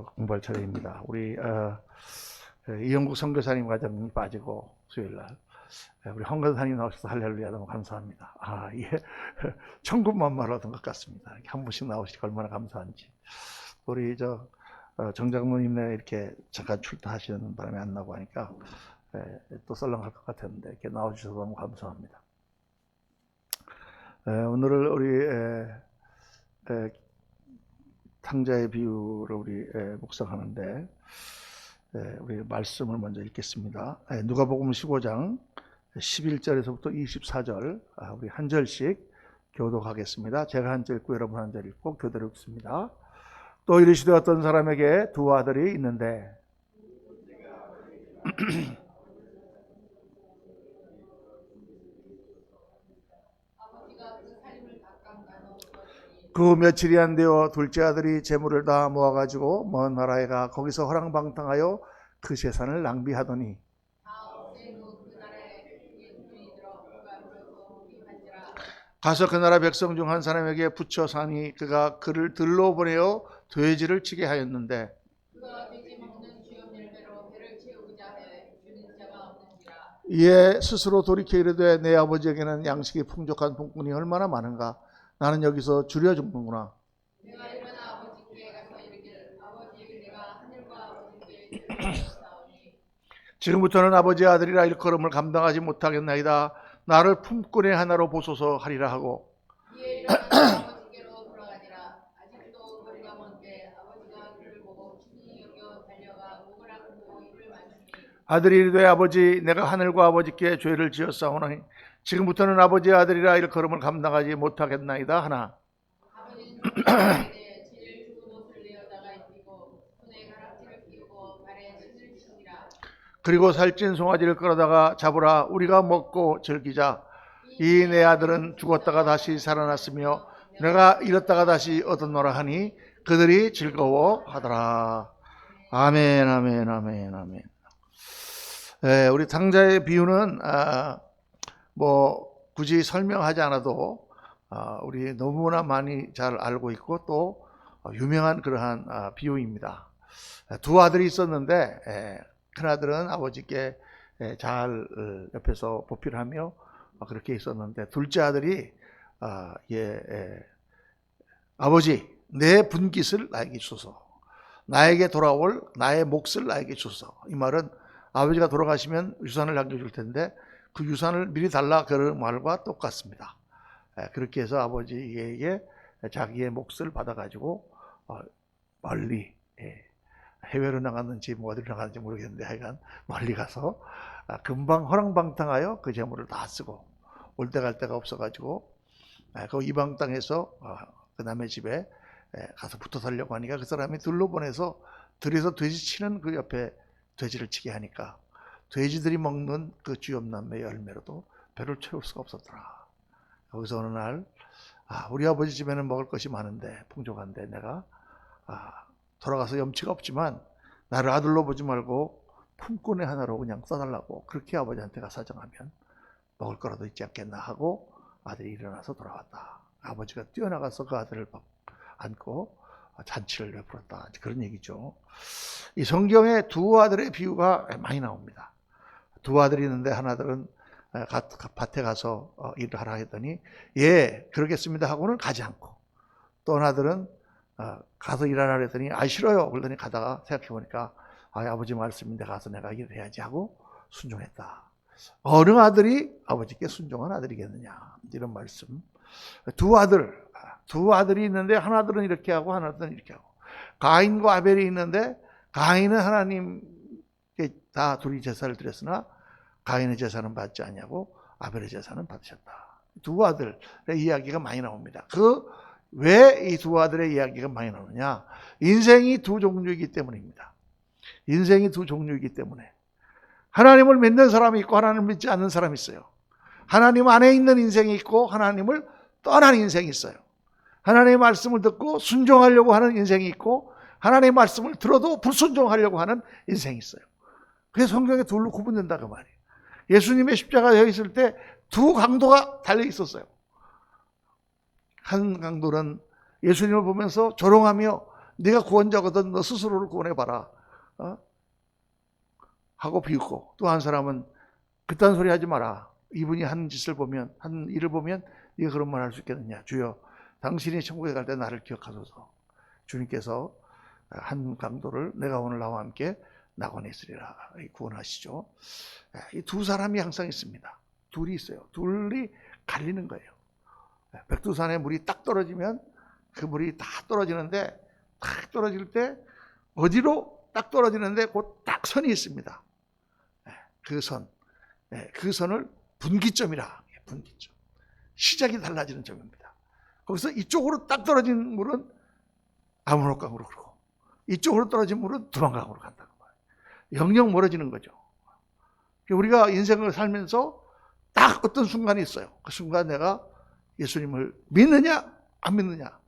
공부할 차례입니다. 우리 이영국 선교사님 과정이 빠지고 수요일날 우리 황 권사님 나오셔서 할렐루야 너무 감사합니다. 이게 천군만마를 얻은 것 같습니다. 이렇게 한 분씩 나오시니까 얼마나 감사한지. 우리 정장로님네 이렇게 잠깐 출타하시는 바람에 안 나고 하니까 또 썰렁할 것 같았는데 이렇게 나와주셔서 너무 감사합니다. 오늘 우리 탕자의 비유를 우리 묵상하는데 우리 말씀을 먼저 읽겠습니다. 누가복음 15장 11절에서부터 24절 우리 한 절씩 교독하겠습니다. 제가 한 절 읽고 여러분 한 절 읽고 교대로 읽습니다. 또 이르시되 어떤 사람에게 두 아들이 있는데 그 며칠이 안 되어 둘째 아들이 재물을 다 모아가지고 먼 나라에 가 거기서 허랑방탕하여 그 재산을 낭비하더니 가서 그 나라 백성 중 한 사람에게 붙여 사니 그가 그를 들로 보내어 돼지를 치게 하였는데 이에 스스로 돌이켜 이르되 내 아버지에게는 양식이 풍족한 품꾼이 얼마나 많은가 나는 여기서 줄여 죽는구나. 내가 일어나 아버지께 가서 이르기를 아버지에게 내가 하늘과 아버지께 죄를 지금부터는 아버지의 아들이라 일컬음을 감당하지 못하겠나이다. 나를 품꾼의 하나로 보소서 하리라 하고 이에 일어나서 아버지께로 돌아가니라. 아직도 거리가 먼데 아버지가 그를 보고 친히 여겨 달려가 목을 안고 입을 만지니 아들이 이르되 아버지 내가 하늘과 아버지께 죄를 지었사오니 지금부터는 아버지의 아들이라 일컬음을 감당하지 못하겠나이다 하나 아버지는 제일 죽은 옷을 내어다가 입히고 손에 가락지를 끼우고 발에 신을 신으라. 그리고 살찐 송아지를 끌어다가 잡으라. 우리가 먹고 즐기자. 이 내 아들은 죽었다가 다시 살아났으며 내가 잃었다가 다시 얻었노라 하니 그들이 즐거워하더라. 아멘 아멘 아멘 아멘. 우리 탕자의 비유는 굳이 설명하지 않아도 우리 너무나 많이 잘 알고 있고 또 유명한 그러한 비유입니다. 두 아들이 있었는데 큰아들은 아버지께 잘 옆에서 보필하며 그렇게 있었는데 둘째 아들이 아버지 내 분깃을 나에게 주소서, 나에게 돌아올 나의 몫을 나에게 주소서. 이 말은 아버지가 돌아가시면 유산을 남겨줄 텐데 그 유산을 미리 달라 그런 말과 똑같습니다. 그렇게 해서 아버지에게 자기의 몫을 받아가지고 멀리 해외로 나갔는지 어디로 나갔는지 모르겠는데 하여간 멀리 가서 금방 허랑방탕하여 그 재물을 다 쓰고 올 데 갈 데가 없어가지고 그 이방 땅에서 그 남의 집에 가서 붙어 살려고 하니까 그 사람이 둘로 보내서 들에서 돼지 치는 그 옆에 돼지를 치게 하니까 돼지들이 먹는 그 쥐엄남의 열매로도 배를 채울 수가 없었더라. 거기서 어느 날 우리 아버지 집에는 먹을 것이 많은데 풍족한데 내가 돌아가서 염치가 없지만 나를 아들로 보지 말고 품꾼의 하나로 그냥 써달라고 그렇게 아버지한테 사정하면 먹을 거라도 있지 않겠나 하고 아들이 일어나서 돌아왔다. 아버지가 뛰어나가서 그 아들을 안고 잔치를 베풀었다. 그런 얘기죠. 이 성경에 두 아들의 비유가 많이 나옵니다. 두 아들이 있는데 하나들은 밭에 가서 일을 하라 했더니 예 그러겠습니다 하고는 가지 않고 또 하나들은 가서 일하라 했더니 싫어요 그러더니 가다가 생각해보니까 아버지 말씀인데 가서 내가 일을 해야지 하고 순종했다. 어느 아들이 아버지께 순종한 아들이겠느냐 이런 말씀. 두 아들이 있는데 하나들은 이렇게 하고 하나들은 이렇게 하고 가인과 아벨이 있는데 가인은 하나님께 다 둘이 제사를 드렸으나 가인의 제사는 받지 않냐고 아벨의 제사는 받으셨다. 두 아들의 이야기가 많이 나옵니다. 왜 이 두 아들의 이야기가 많이 나오느냐? 인생이 두 종류이기 때문입니다. 인생이 두 종류이기 때문에 하나님을 믿는 사람이 있고 하나님을 믿지 않는 사람이 있어요. 하나님 안에 있는 인생이 있고 하나님을 떠난 인생이 있어요. 하나님의 말씀을 듣고 순종하려고 하는 인생이 있고 하나님의 말씀을 들어도 불순종하려고 하는 인생이 있어요. 그래서 성경에 둘로 구분된다 그 말이에요. 예수님의 십자가에 있을 때 두 강도가 달려 있었어요. 한 강도는 예수님을 보면서 조롱하며 네가 구원자거든 너 스스로를 구원해봐라 하고 비웃고, 또 한 사람은 그딴 소리 하지 마라. 이분이 한 짓을 보면, 한 일을 보면 네가 그런 말 할 수 있겠느냐. 주여 당신이 천국에 갈 때 나를 기억하소서. 주님께서 한 강도를 내가 오늘 나와 함께 낙원에 있으리라 구원하시죠. 이 두 사람이 항상 있습니다. 둘이 있어요. 둘이 갈리는 거예요. 백두산에 물이 딱 떨어지면 그 물이 다 떨어지는데, 딱 떨어질 때 어디로 딱 떨어지는데 곧 딱 선이 있습니다. 그 선, 그 선을 분기점이라. 분기점. 시작이 달라지는 점입니다. 거기서 이쪽으로 딱 떨어진 물은 아무로강으로 흐르고, 이쪽으로 떨어진 물은 두만강으로 간다는 거예요. 영영 멀어지는 거죠. 우리가 인생을 살면서 딱 어떤 순간이 있어요. 그 순간 내가 예수님을 믿느냐 안 믿느냐,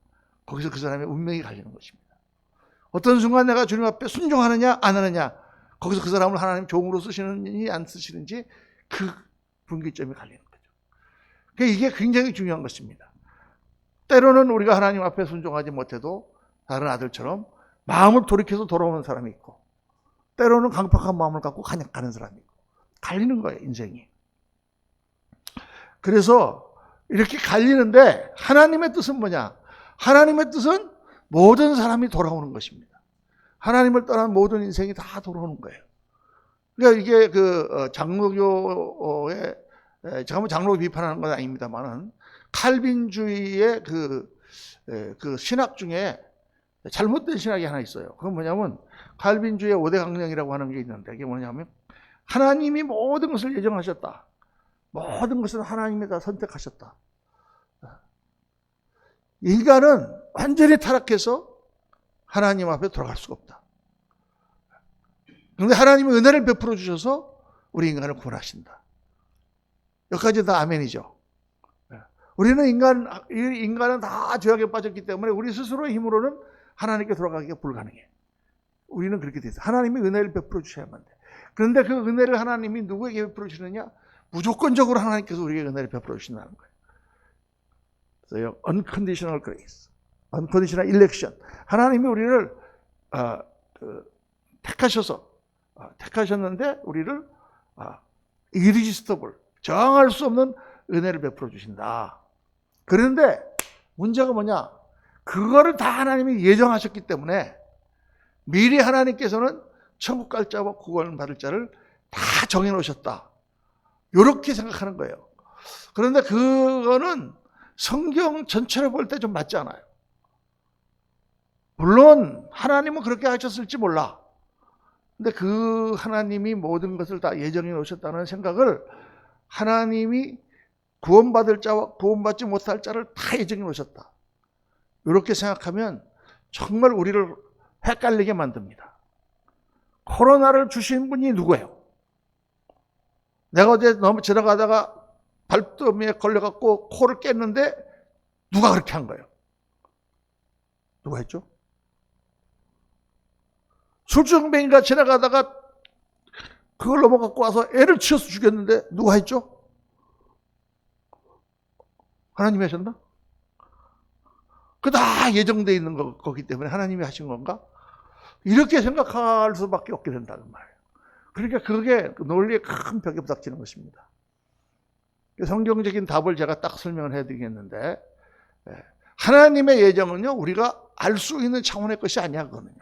거기서 그 사람의 운명이 갈리는 것입니다. 어떤 순간 내가 주님 앞에 순종하느냐 안 하느냐, 거기서 그 사람을 하나님 종으로 쓰시는지 안 쓰시는지, 그 분기점이 갈리는 거죠. 그러니까 이게 굉장히 중요한 것입니다. 때로는 우리가 하나님 앞에 순종하지 못해도 다른 아들처럼 마음을 돌이켜서 돌아오는 사람이 있고, 때로는 강팍한 마음을 갖고 그냥 가는 사람이 있고, 갈리는 거예요, 인생이. 그래서 이렇게 갈리는데 하나님의 뜻은 뭐냐? 하나님의 뜻은 모든 사람이 돌아오는 것입니다. 하나님을 떠난 모든 인생이 다 돌아오는 거예요. 그러니까 이게 장로교의, 제가 장로 비판하는 건 아닙니다만은, 칼빈주의의 그 신학 중에 잘못된 신학이 하나 있어요. 그건 뭐냐면, 칼빈주의 5대 강령이라고 하는 게 있는데, 그게 뭐냐면, 하나님이 모든 것을 예정하셨다. 모든 것은 하나님이 다 선택하셨다. 인간은 완전히 타락해서 하나님 앞에 돌아갈 수가 없다. 그런데 하나님이 은혜를 베풀어 주셔서 우리 인간을 구원하신다. 여기까지 다 아멘이죠. 우리는 인간은 다 죄악에 빠졌기 때문에 우리 스스로의 힘으로는 하나님께 돌아가기가 불가능해. 우리는 그렇게 돼 있어요. 하나님이 은혜를 베풀어 주셔야만 돼. 그런데 그 은혜를 하나님이 누구에게 베풀어 주느냐? 무조건적으로 하나님께서 우리에게 은혜를 베풀어 주신다는 거예요. 그래서 unconditional grace, unconditional election. 하나님이 우리를 택하셨는데 우리를 irresistible, 저항할 수 없는 은혜를 베풀어 주신다. 그런데 문제가 뭐냐? 그거를 다 하나님이 예정하셨기 때문에 미리 하나님께서는 천국 갈 자와 구원 받을 자를 다 정해놓으셨다. 이렇게 생각하는 거예요. 그런데 그거는 성경 전체를 볼 때 좀 맞지 않아요. 물론 하나님은 그렇게 하셨을지 몰라. 근데 그 하나님이 모든 것을 다 예정해 놓으셨다는 생각을, 하나님이 구원받을 자와 구원받지 못할 자를 다 예정해 놓으셨다, 이렇게 생각하면 정말 우리를 헷갈리게 만듭니다. 코로나를 주신 분이 누구예요? 내가 어제 너무 지나가다가 발더미에 걸려갖고 코를 깼는데 누가 그렇게 한 거예요? 누가 했죠? 술주정뱅이가 지나가다가 그걸 넘어갖고 와서 애를 치어서 죽였는데 누가 했죠? 하나님이 하셨나? 그 다 예정되어 있는 거기 때문에 하나님이 하신 건가? 이렇게 생각할 수밖에 없게 된다는 말이에요. 그러니까 그게 논리의 큰 벽에 부닥치는 것입니다. 성경적인 답을 제가 딱 설명을 해드리겠는데, 하나님의 예정은요, 우리가 알 수 있는 차원의 것이 아니야, 그거는요.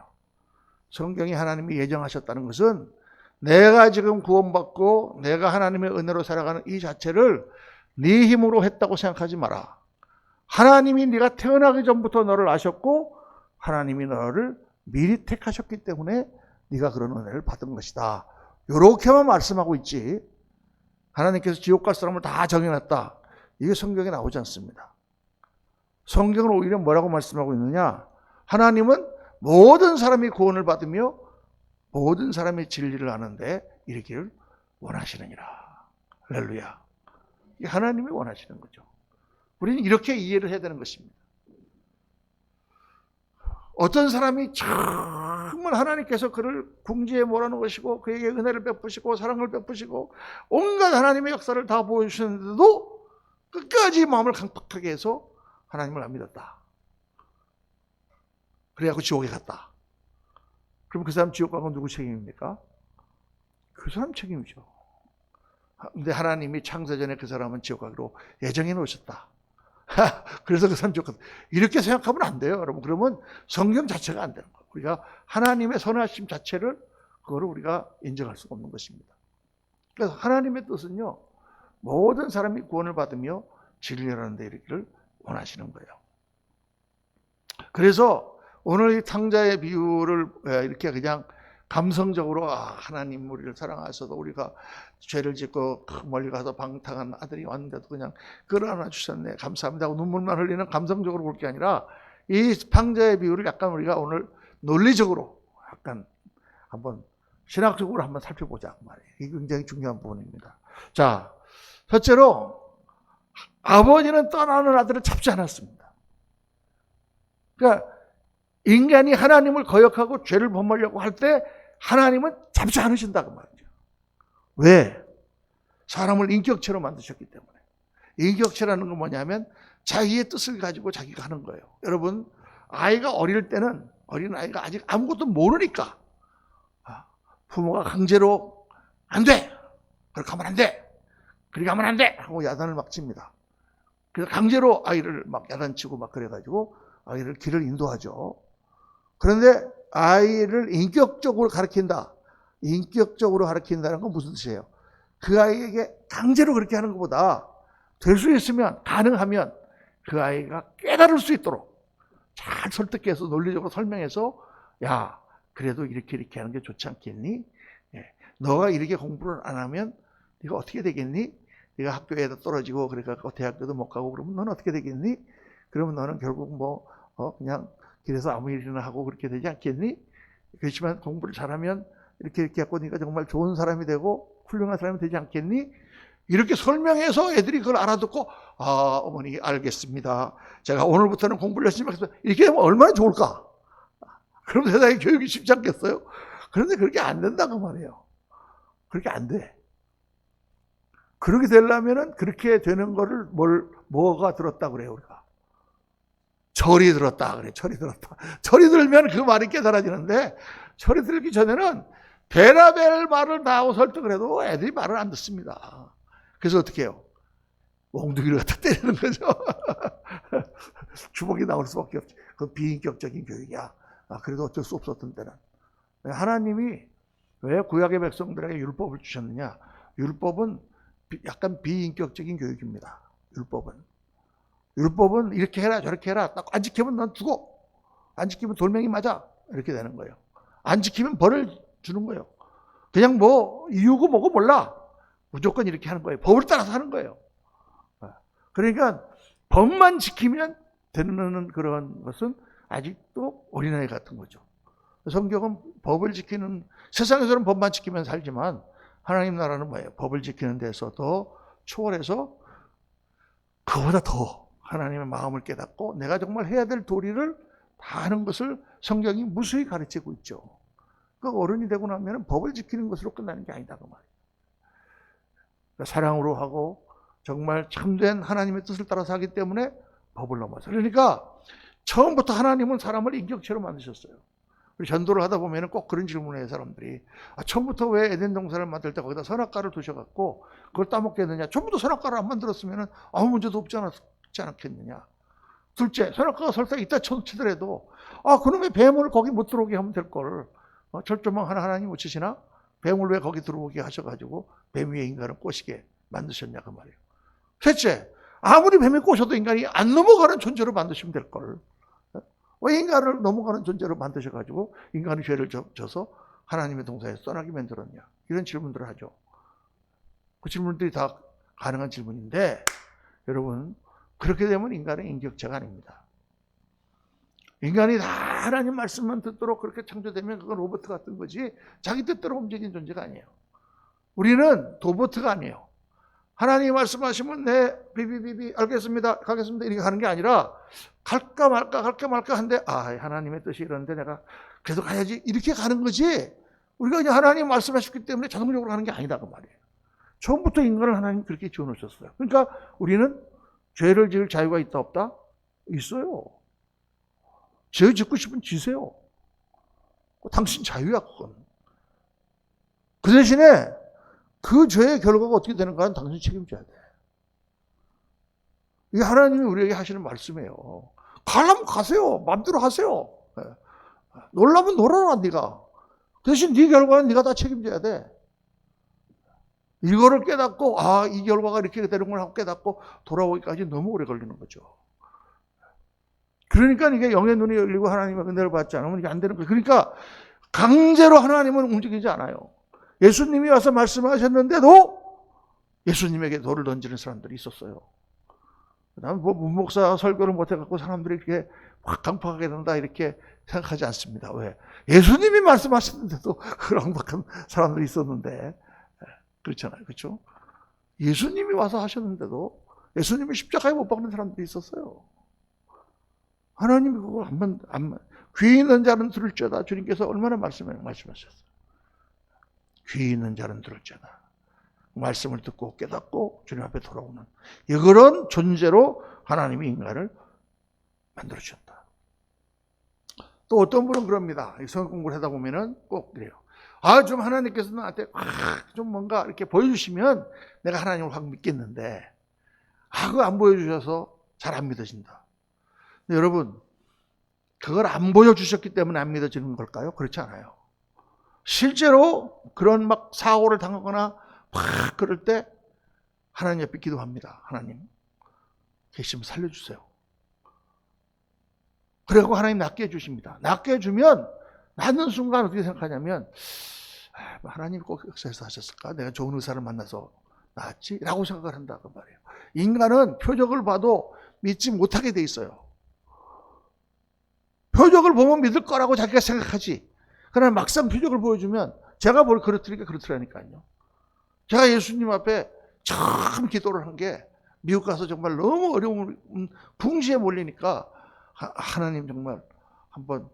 성경이 하나님이 예정하셨다는 것은 내가 지금 구원받고 내가 하나님의 은혜로 살아가는 이 자체를 네 힘으로 했다고 생각하지 마라. 하나님이 네가 태어나기 전부터 너를 아셨고 하나님이 너를 미리 택하셨기 때문에 네가 그런 은혜를 받은 것이다. 이렇게만 말씀하고 있지, 하나님께서 지옥 갈 사람을 다 정해놨다, 이게 성경에 나오지 않습니다. 성경은 오히려 뭐라고 말씀하고 있느냐? 하나님은 모든 사람이 구원을 받으며 모든 사람이 진리를 아는데 이르기를 원하시느니라. 할렐루야. 이게 하나님이 원하시는 거죠. 우리는 이렇게 이해를 해야 되는 것입니다. 어떤 사람이 정말 하나님께서 그를 궁지에 몰아넣으시고 그에게 은혜를 베푸시고 사랑을 베푸시고 온갖 하나님의 역사를 다 보여주셨는데도 끝까지 마음을 강팍하게 해서 하나님을 안 믿었다. 그래갖고 지옥에 갔다. 그럼 그 사람 지옥 간 건 누구 책임입니까? 그 사람 책임이죠. 근데 하나님이 창세전에 그 사람은 지옥 가기로 예정해 놓으셨다. 그래서 그 사람 지옥 갔다. 이렇게 생각하면 안 돼요, 여러분. 그러면 성경 자체가 안 되는 거예요. 우리가 하나님의 선하심 자체를 그거를 우리가 인정할 수가 없는 것입니다. 그래서 하나님의 뜻은요, 모든 사람이 구원을 받으며 진리라는 데 이르기를 원하시는 거예요. 그래서 오늘 이 탕자의 비유를 이렇게 그냥 감성적으로 하나님 우리를 사랑하셔서 우리가 죄를 짓고 멀리 가서 방탕한 아들이 왔는데도 그냥 끌어안아 주셨네 감사합니다 하고 눈물만 흘리는 감성적으로 볼 게 아니라 이 탕자의 비유를 약간 우리가 오늘 논리적으로 약간 한번 신학적으로 한번 살펴보자 말이에요. 이게 굉장히 중요한 부분입니다. 자, 첫째로 아버지는 떠나는 아들을 잡지 않았습니다. 그러니까 인간이 하나님을 거역하고 죄를 범하려고 할 때 하나님은 잡지 않으신다고 말이죠. 왜? 사람을 인격체로 만드셨기 때문에. 인격체라는 건 뭐냐면 자기의 뜻을 가지고 자기가 하는 거예요. 여러분, 아이가 어릴 때는 어린아이가 아직 아무것도 모르니까 부모가 강제로 안 돼! 그렇게 하면 안 돼! 그렇게 하면 안 돼! 하고 야단을 막 칩니다. 그래서 강제로 아이를 막 야단치고 막 그래가지고 아이를 길을 인도하죠. 그런데 아이를 인격적으로 가르친다. 인격적으로 가르친다는 건 무슨 뜻이에요? 그 아이에게 강제로 그렇게 하는 것보다 될 수 있으면, 가능하면 그 아이가 깨달을 수 있도록 잘 설득해서 논리적으로 설명해서 야, 그래도 이렇게 하는 게 좋지 않겠니? 너가 이렇게 공부를 안 하면 네가 어떻게 되겠니? 네가 학교에도 떨어지고 그러니까 대학교도 못 가고 그러면 너는 어떻게 되겠니? 그러면 너는 결국 그냥 길에서 아무 일이나 하고 그렇게 되지 않겠니? 그렇지만 공부를 잘하면 이렇게 하고 네가 정말 좋은 사람이 되고 훌륭한 사람이 되지 않겠니? 이렇게 설명해서 애들이 그걸 알아듣고 어머니 알겠습니다. 제가 오늘부터는 공부를 열심히 하겠습니다. 이렇게 하면 얼마나 좋을까? 그럼 세상에 교육이 쉽지 않겠어요? 그런데 그렇게 안 된다고 말이에요. 그렇게 안 돼. 그렇게 되려면은 그렇게 되는 거를 뭐가 들었다고 그래요, 우리가? 철이 들었다 그래. 철이 들었다. 철이 들면 그 말이 깨달아지는데 철이 들기 전에는 베라벨 말을 다 하고 설득을 해도 애들이 말을 안 듣습니다. 그래서 어떻게 해요? 몽둥이를 갖다 때리는 거죠. 주먹이 나올 수밖에 없지. 그건 비인격적인 교육이야. 그래도 어쩔 수 없었던 때는. 하나님이 왜 구약의 백성들에게 율법을 주셨느냐? 율법은 약간 비인격적인 교육입니다. 율법은 이렇게 해라 저렇게 해라. 딱 안 지키면 넌 죽어. 안 지키면 돌멩이 맞아. 이렇게 되는 거예요. 안 지키면 벌을 주는 거예요. 그냥 이유고 뭐고 몰라. 무조건 이렇게 하는 거예요. 법을 따라서 하는 거예요. 그러니까 법만 지키면 되는 그런 것은 아직도 어린아이 같은 거죠. 성경은 법을 지키는, 세상에서는 법만 지키면 살지만 하나님 나라는 뭐예요? 법을 지키는 데서도 초월해서 그보다 더 하나님의 마음을 깨닫고 내가 정말 해야 될 도리를 다 하는 것을 성경이 무수히 가르치고 있죠. 그 어른이 되고 나면 법을 지키는 것으로 끝나는 게 아니다 그 말이에요. 그러니까 사랑으로 하고 정말 참된 하나님의 뜻을 따라서 하기 때문에 법을 넘어서. 그러니까 처음부터 하나님은 사람을 인격체로 만드셨어요. 우리 전도를 하다 보면 꼭 그런 질문을 해요, 사람들이. 처음부터 왜 에덴 동산을 만들 때 거기다 선악과를 두셔갖고 그걸 따먹게 했느냐. 처음부터 선악과를 안 만들었으면 아무 문제도 없지 않았겠느냐. 둘째, 선악과가 설사 이따 쳐치더라도 그놈의 뱀을 거기 못 들어오게 하면 될걸. 철조망 하나님 못 치시나? 뱀을 왜 거기 들어오게 하셔가지고 뱀 위에 인간을 꼬시게 만드셨냐 그 말이에요. 셋째, 아무리 뱀이 꼬셔도 인간이 안 넘어가는 존재로 만드시면 될걸. 왜 인간을 넘어가는 존재로 만드셔가지고 인간이 죄를 져서 하나님의 동산에 떠나게 만들었냐. 이런 질문들을 하죠. 그 질문들이 다 가능한 질문인데 여러분, 그렇게 되면 인간은 인격체가 아닙니다. 인간이 다 하나님 말씀만 듣도록 그렇게 창조되면 그건 로봇 같은 거지 자기 뜻대로 움직이는 존재가 아니에요. 우리는 로봇가 아니에요. 하나님이 말씀하시면 네 비비비비 알겠습니다 가겠습니다 이렇게 가는 게 아니라 갈까 말까 한데 하나님의 뜻이 이런데 내가 계속 가야지 이렇게 가는 거지. 우리가 그냥 하나님 말씀하셨기 때문에 자동적으로 가는 게 아니다 그 말이에요. 처음부터 인간을 하나님 그렇게 지어놓으셨어요. 그러니까 우리는 죄를 지을 자유가 있다 없다? 있어요. 죄 짓고 싶으면 지세요. 당신 자유야, 그건. 그 대신에 그 죄의 결과가 어떻게 되는가는 당신이 책임져야 돼. 이게 하나님이 우리에게 하시는 말씀이에요. 가려면 가세요. 마음대로 하세요. 놀라면 놀아라, 네가. 대신 네 결과는 네가 다 책임져야 돼. 이거를 깨닫고 이 결과가 이렇게 되는 걸 하고 깨닫고 돌아오기까지 너무 오래 걸리는 거죠. 그러니까 이게 영의 눈이 열리고 하나님의 은혜를 받지 않으면 이게 안 되는 거예요. 그러니까 강제로 하나님은 움직이지 않아요. 예수님이 와서 말씀하셨는데도 예수님에게 돌을 던지는 사람들이 있었어요. 난 문목사 설교를 못해갖고 사람들이 이렇게 확 강팍하게 된다 이렇게 생각하지 않습니다. 왜? 예수님이 말씀하셨는데도 그랑박한 사람들이 있었는데 그렇잖아요. 그렇죠? 예수님이 와서 하셨는데도 예수님이 십자가에 못 박는 사람들이 있었어요. 하나님이 그걸 귀 있는 자는 들을지어다. 주님께서 얼마나 말씀하셨어요. 귀 있는 자는 들을지어다. 말씀을 듣고 깨닫고 주님 앞에 돌아오는 그런 존재로 하나님이 인간을 만들어주셨다. 또 어떤 분은 그럽니다. 성경 공부를 하다 보면은 꼭 그래요. 좀 하나님께서 나한테 좀 뭔가 이렇게 보여주시면 내가 하나님을 확 믿겠는데 그거 안 보여주셔서 잘 안 믿어진다. 근데 여러분, 그걸 안 보여주셨기 때문에 안 믿어지는 걸까요? 그렇지 않아요. 실제로 그런 막 사고를 당하거나 막 그럴 때 하나님 앞에 기도합니다. 하나님 계시면 살려주세요. 그리고 하나님 낫게 해주십니다. 낫게 해주면 낫는 순간 어떻게 생각하냐면 하나님이 꼭 역사에서 하셨을까? 내가 좋은 의사를 만나서 나았지? 라고 생각을 한다고 말이에요. 인간은 표적을 봐도 믿지 못하게 돼 있어요. 표적을 보면 믿을 거라고 자기가 생각하지. 그러나 막상 표적을 보여주면 제가 뭘 그렇더라니까요. 제가 예수님 앞에 처음 기도를 한 게 미국 가서 정말 너무 어려운 궁시에 몰리니까 하나님 정말 한번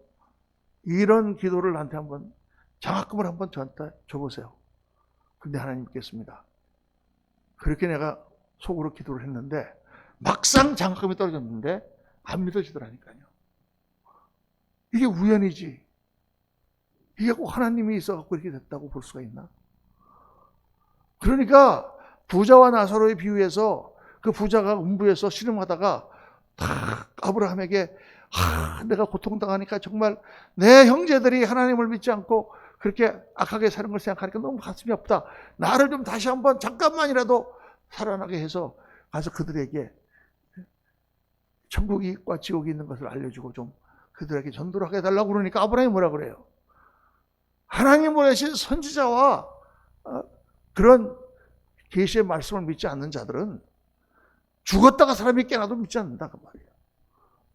이런 기도를 나한테 한번 장학금을 한번 저한테 줘보세요. 근데 하나님 믿겠습니다. 그렇게 내가 속으로 기도를 했는데 막상 장학금이 떨어졌는데 안 믿어지더라니까요. 이게 우연이지. 이게 꼭 하나님이 있어갖고 이렇게 됐다고 볼 수가 있나? 그러니까 부자와 나사로의 비유에서 그 부자가 음부에서 씨름하다가 아브라함에게 내가 고통당하니까 정말 내 형제들이 하나님을 믿지 않고 그렇게 악하게 사는 걸 생각하니까 너무 가슴이 아프다. 나를 좀 다시 한번 잠깐만이라도 살아나게 해서 가서 그들에게 천국과 지옥이 있는 것을 알려주고 좀 그들에게 전도를 하게 해달라고 그러니까 아브라함이 뭐라 그래요? 하나님 보내신 선지자와 그런 계시의 말씀을 믿지 않는 자들은 죽었다가 사람이 깨나도 믿지 않는다 그 말이에요.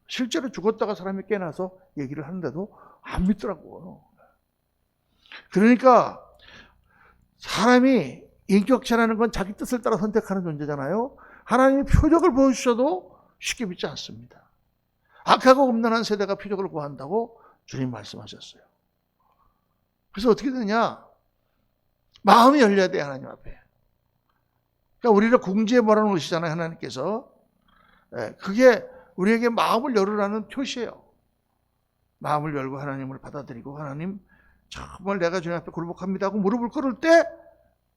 실제로 죽었다가 사람이 깨나서 얘기를 하는데도 안 믿더라고요. 그러니까 사람이 인격체라는 건 자기 뜻을 따라 선택하는 존재잖아요. 하나님이 표적을 보여주셔도 쉽게 믿지 않습니다. 악하고 음란한 세대가 표적을 구한다고 주님 말씀하셨어요. 그래서 어떻게 되냐? 마음이 열려야 돼, 하나님 앞에. 그러니까 우리를 궁지에 몰아넣으시잖아요, 하나님께서. 그게 우리에게 마음을 열으라는 표시예요. 마음을 열고 하나님을 받아들이고 하나님 정말 내가 주님 앞에 굴복합니다 하고 무릎을 꿇을 때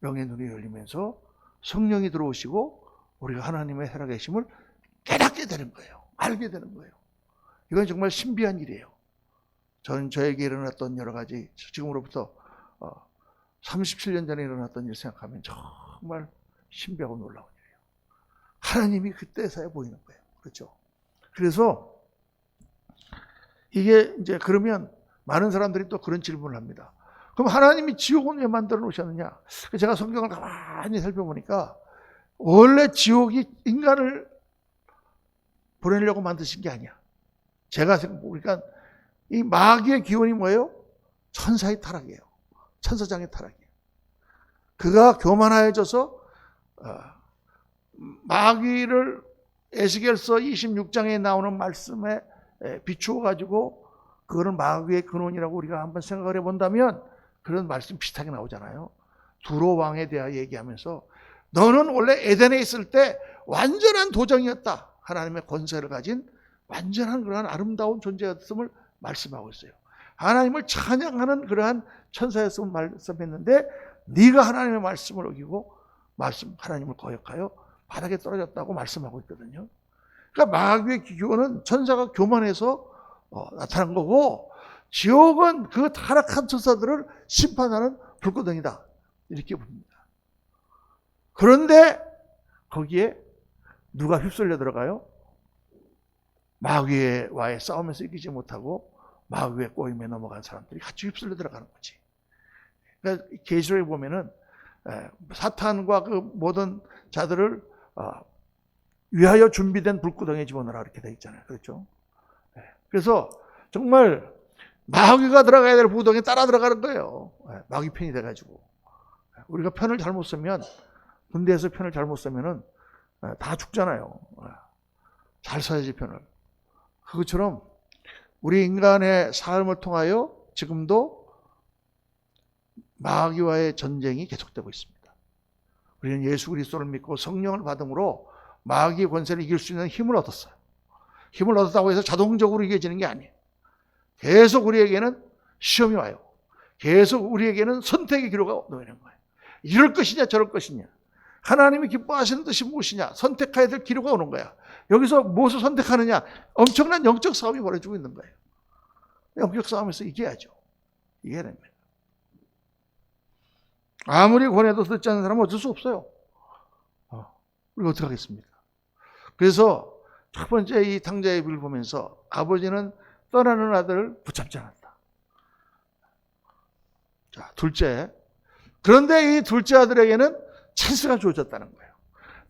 영의 눈이 열리면서 성령이 들어오시고 우리가 하나님의 살아계심을 깨닫게 되는 거예요. 알게 되는 거예요. 이건 정말 신비한 일이에요. 저에게 일어났던 여러 가지 지금으로부터 37년 전에 일어났던 일 생각하면 정말 신비하고 놀라운 일이에요. 하나님이 그때서야 보이는 거예요. 그렇죠? 그래서 이게 이제 그러면 많은 사람들이 또 그런 질문을 합니다. 그럼 하나님이 지옥은 왜 만들어 놓으셨느냐? 제가 성경을 가만히 살펴보니까 원래 지옥이 인간을 보내려고 만드신 게 아니야. 제가 생각해보니까 이 마귀의 기원이 뭐예요? 천사의 타락이에요. 천사장의 타락이에요. 그가 교만하여져서 마귀를 에스겔서 26장에 나오는 말씀에 비추어 가지고 그거는 마귀의 근원이라고 우리가 한번 생각을 해본다면 그런 말씀 비슷하게 나오잖아요. 두로 왕에 대하여 얘기하면서 너는 원래 에덴에 있을 때 완전한 도정이었다. 하나님의 권세를 가진 완전한 그러한 아름다운 존재였음을 말씀하고 있어요. 하나님을 찬양하는 그러한 천사였음을 말씀했는데 네가 하나님의 말씀을 어기고 하나님을 거역하여 바닥에 떨어졌다고 말씀하고 있거든요. 그러니까 마귀의 기교는 천사가 교만해서 나타난 거고, 지옥은 그 타락한 천사들을 심판하는 불구덩이다, 이렇게 봅니다. 그런데 거기에 누가 휩쓸려 들어가요? 마귀와의 싸움에서 이기지 못하고 마귀의 꼬임에 넘어간 사람들이 같이 휩쓸려 들어가는 거지. 그러니까 계시록에 보면은 사탄과 그 모든 자들을 위하여 준비된 불구덩이에 집어넣으라 이렇게 되어 있잖아요. 그렇죠? 그래서 정말 마귀가 들어가야 될 불구덩이에 따라 들어가는 거예요. 마귀 편이 돼가지고. 우리가 편을 잘못 쓰면, 군대에서 편을 잘못 쓰면은 다 죽잖아요. 잘 써야지 편을. 그것처럼 우리 인간의 삶을 통하여 지금도 마귀와의 전쟁이 계속되고 있습니다. 우리는 예수 그리스도를 믿고 성령을 받음으로 마귀의 권세를 이길 수 있는 힘을 얻었어요. 힘을 얻었다고 해서 자동적으로 이겨지는 게 아니에요. 계속 우리에게는 시험이 와요. 계속 우리에게는 선택의 기로가 놓이는 거예요. 이럴 것이냐 저럴 것이냐, 하나님이 기뻐하시는 뜻이 무엇이냐, 선택해야 될 기로가 오는 거야. 여기서 무엇을 선택하느냐, 엄청난 영적 싸움이 벌어지고 있는 거예요. 영적 싸움에서 이겨야죠. 이겨야 됩니다. 아무리 권해도 듣지 않는 사람은 어쩔 수 없어요. 우리가 어떻게 하겠습니까? 그래서 첫 번째 이 탕자의 비를 보면서 아버지는 떠나는 아들을 붙잡지 않았다. 자, 둘째. 그런데 이 둘째 아들에게는 찬스가 주어졌다는 거예요.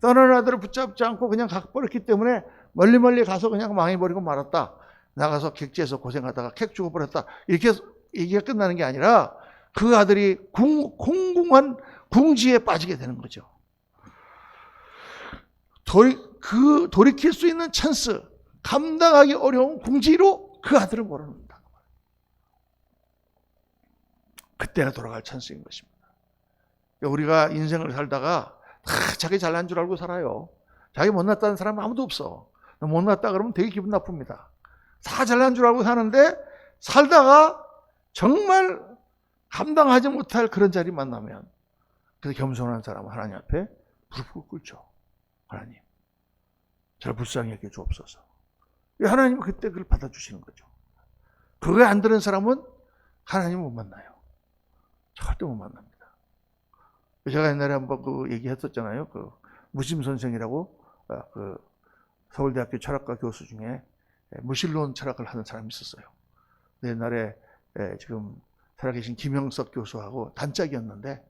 떠나는 아들을 붙잡지 않고 그냥 가버렸기 때문에 멀리 가서 그냥 망해버리고 말았다. 나가서 객지에서 고생하다가 객 죽어버렸다. 이렇게 얘기가 끝나는 게 아니라 그 아들이 공공한 궁지에 빠지게 되는 거죠. 돌이킬 수 있는 찬스, 감당하기 어려운 궁지로 그 아들을 몰아넣는다. 그때가 돌아갈 찬스인 것입니다. 우리가 인생을 살다가 다 자기 잘난 줄 알고 살아요. 자기 못났다는 사람은 아무도 없어. 못났다 그러면 되게 기분 나쁩니다. 다 잘난 줄 알고 사는데 살다가 정말 감당하지 못할 그런 자리 만나면, 그래서 겸손한 사람은 하나님 앞에 무릎 꿇죠. 하나님, 저를 불쌍히 여겨 주옵소서. 하나님은 그때 그걸 받아주시는 거죠. 그거에 안 들은 사람은 하나님을 못 만나요. 절대 못 만납니다. 제가 옛날에 한번 그 얘기했었잖아요. 그 무심 선생이라고 그 서울대학교 철학과 교수 중에 무신론 철학을 하는 사람이 있었어요. 옛날에 지금 살아계신 김영석 교수하고 단짝이었는데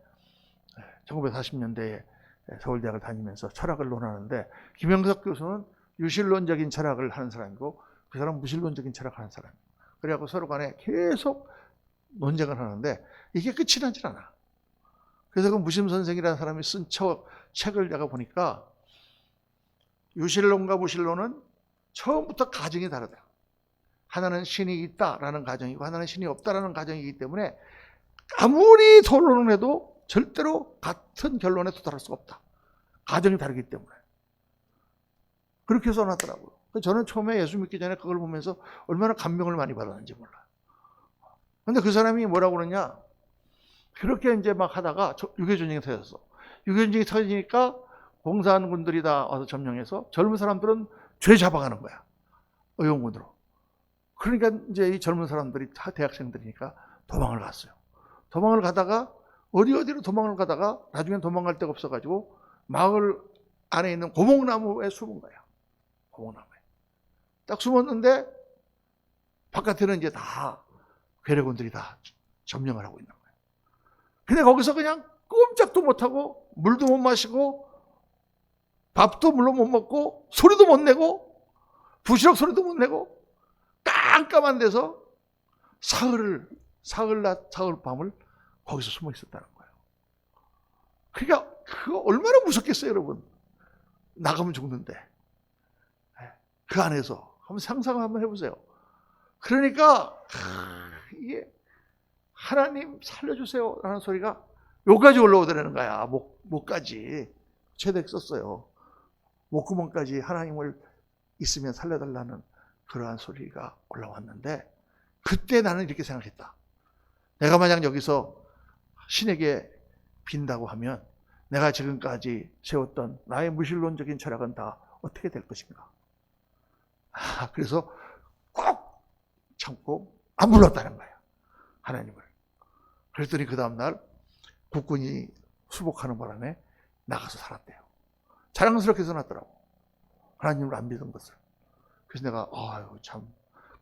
1940년대에 서울대학을 다니면서 철학을 논하는데, 김영석 교수는 유실론적인 철학을 하는 사람이고 그 사람은 무신론적인 철학을 하는 사람이에요. 그래갖고 서로 간에 계속 논쟁을 하는데 이게 끝이 나질 않아. 그래서 그 무심 선생이라는 사람이 쓴 책을 내가 보니까 유실론과 무신론은 처음부터 가정이 다르다. 하나는 신이 있다라는 가정이고 하나는 신이 없다라는 가정이기 때문에 아무리 토론을 해도 절대로 같은 결론에 도달할 수가 없다. 가정이 다르기 때문에. 그렇게 써놨더라고요. 저는 처음에 예수 믿기 전에 그걸 보면서 얼마나 감명을 많이 받았는지 몰라요. 근데 그 사람이 뭐라고 그러냐, 그렇게 이제 막 하다가 6.25 전쟁이 터졌어. 6.25 전쟁이 터지니까 공산군들이 다 와서 점령해서 젊은 사람들은 죄 잡아가는 거야. 의용군으로. 그러니까 이제 이 젊은 사람들이 다 대학생들이니까 도망을 갔어요. 도망을 가다가 어디로 도망을 가다가 나중엔 도망갈 데가 없어가지고 마을 안에 있는 고목나무에 숨은 거야. 고목나무에. 딱 숨었는데 바깥에는 이제 다 괴뢰군들이 다 점령을 하고 있는 거예요. 근데 거기서 그냥 꼼짝도 못하고 물도 못 마시고 밥도 물론 못 먹고 소리도 못 내고 부시럭 소리도 못 내고 깜깜한 데서 사흘낮 사흘밤을 거기서 숨어 있었다는 거예요. 그러니까 그거 얼마나 무섭겠어요, 여러분. 나가면 죽는데. 그 안에서 한번 상상을 한번 해보세요. 그러니까 이게 하나님 살려주세요 라는 소리가 여기까지 올라오더라는 거야. 목까지. 최대 썼어요. 목구멍까지 하나님을 있으면 살려달라는 그러한 소리가 올라왔는데 그때 나는 이렇게 생각했다. 내가 만약 여기서 신에게 빈다고 하면 내가 지금까지 세웠던 나의 무신론적인 철학은 다 어떻게 될 것인가. 그래서 꼭 참고 안 불렀다는 거야, 하나님을. 그랬더니 그 다음날 국군이 수복하는 바람에 나가서 살았대요. 자랑스럽게 써놨더라고, 하나님을 안 믿은 것을. 그래서 내가 참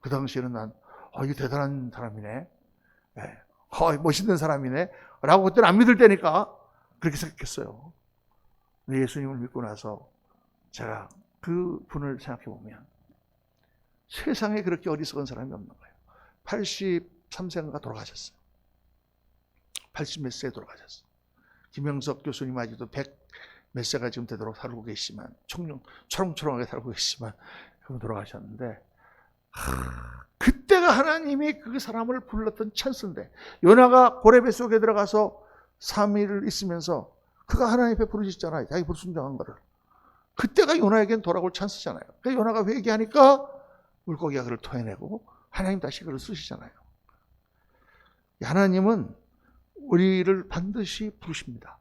그 당시에는 난 이거 대단한 사람이네, 멋있는 사람이네 라고 그때는 안 믿을 때니까 그렇게 생각했어요. 근데 예수님을 믿고 나서 제가 그 분을 생각해 보면 세상에 그렇게 어리석은 사람이 없는 거예요. 83세인가 돌아가셨어요. 80 몇 세에 돌아가셨어요. 김영석 교수님 아직도 100 몇 세가 지금 되도록 살고 계시지만, 초롱초롱하게 살고 계시지만 그분 돌아가셨는데, 그때가 하나님이 그 사람을 불렀던 찬스인데, 요나가 고래 뱃속에 들어가서 3일을 있으면서 그가 하나님 앞에 부르셨잖아요, 자기 불순종한 거를. 그때가 요나에겐 돌아올 찬스잖아요. 그러니까 요나가 회개하니까 물고기가 그를 토해내고 하나님 다시 그를 쓰시잖아요. 하나님은 우리를 반드시 부르십니다.